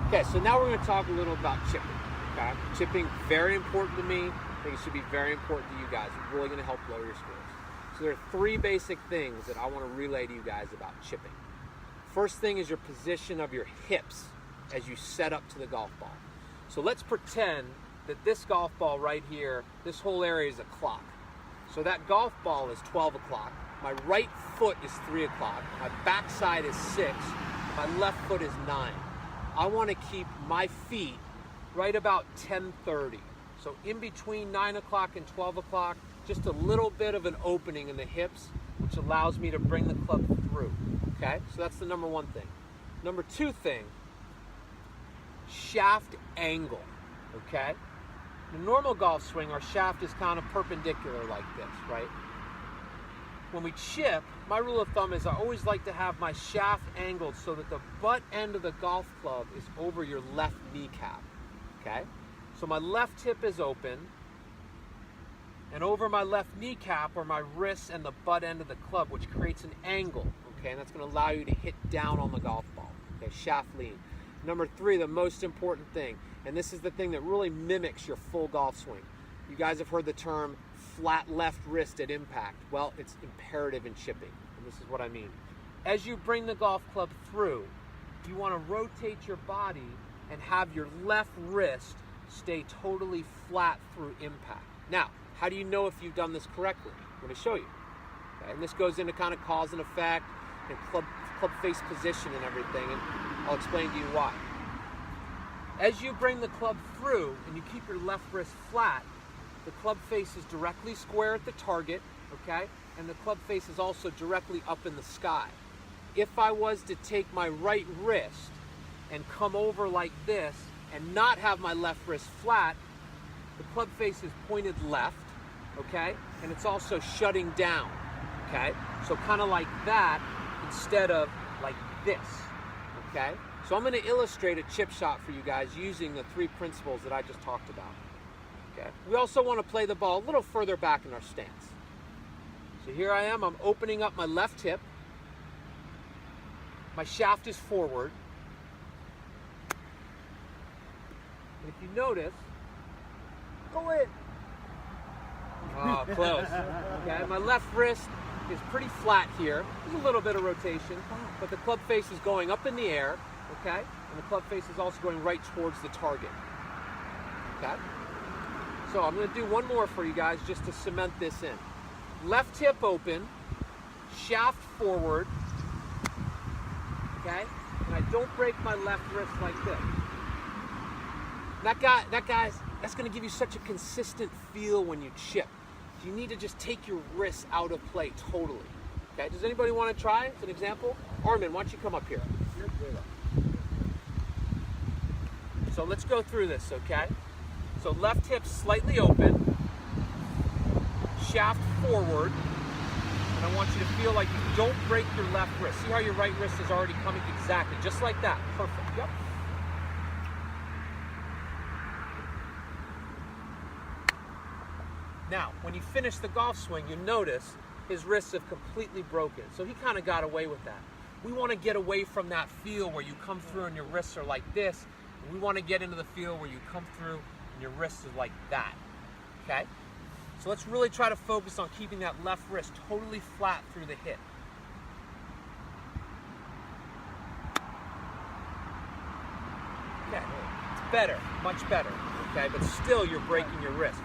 Okay, so now we're going to talk a little about chipping. Okay, chipping, very important to me. I think it should be very important to you guys. It's really going to help lower your scores. So there are three basic things that I want to relay to you guys about chipping. First thing is your position of your hips as you set up to the golf ball. So let's pretend that this golf ball right here, this whole area is a clock. So that golf ball is 12 o'clock. My right foot is 3 o'clock. My backside is 6. My left foot is 9. I want to keep my feet right about 10:30. So in between 9 o'clock and 12 o'clock, just a little bit of an opening in the hips, which allows me to bring the club through. Okay, so that's the number one thing. Number two thing, shaft angle. Okay, in a normal golf swing, our shaft is kind of perpendicular like this, right? When we chip, my rule of thumb is I always like to have my shaft angled so that the butt end of the golf club is over your left kneecap. Okay, so my left hip is open, and over my left kneecap are my wrists and the butt end of the club, which creates an angle. Okay, and that's going to allow you to hit down on the golf ball. Okay, shaft lean. Number three, the most important thing, and this is the thing that really mimics your full golf swing. You guys have heard the term flat left wrist at impact. Well, it's imperative in chipping, and this is what I mean. As you bring the golf club through, you want to rotate your body and have your left wrist stay totally flat through impact. Now, how do you know if you've done this correctly? I'm going to show you. Okay? And this goes into kind of cause and effect and club face position and everything, and I'll explain to you why. As you bring the club through and you keep your left wrist flat, the club face is directly square at the target, okay? And the club face is also directly up in the sky. If I was to take my right wrist and come over like this and not have my left wrist flat, the club face is pointed left, okay? And it's also shutting down, okay? So kind of like that instead of like this, okay? So I'm going to illustrate a chip shot for you guys using the three principles that I just talked about. Okay. We also want to play the ball a little further back in our stance. So here I am, I'm opening up my left hip. My shaft is forward. And if you notice, go in. Oh, close. Okay, my left wrist is pretty flat here. There's a little bit of rotation, but the club face is going up in the air, okay? And the club face is also going right towards the target, okay? So I'm going to do one more for you guys just to cement this in. Left hip open, shaft forward, okay? And I don't break my left wrist like this. That's going to give you such a consistent feel when you chip. You need to just take your wrists out of play totally. Okay? Does anybody want to try as an example? Armin, why don't you come up here? So let's go through this, okay? So left hip slightly open, shaft forward, and I want you to feel like you don't break your left wrist. See how your right wrist is already coming? Exactly, just like that. Perfect, yep. Now, when you finish the golf swing, you notice his wrists have completely broken. So he kind of got away with that. We want to get away from that feel where you come through and your wrists are like this. And we want to get into the feel where you come through and your wrist is like that, okay? So let's really try to focus on keeping that left wrist totally flat through the hit. Okay, it's better, much better, okay? But still you're breaking your wrist.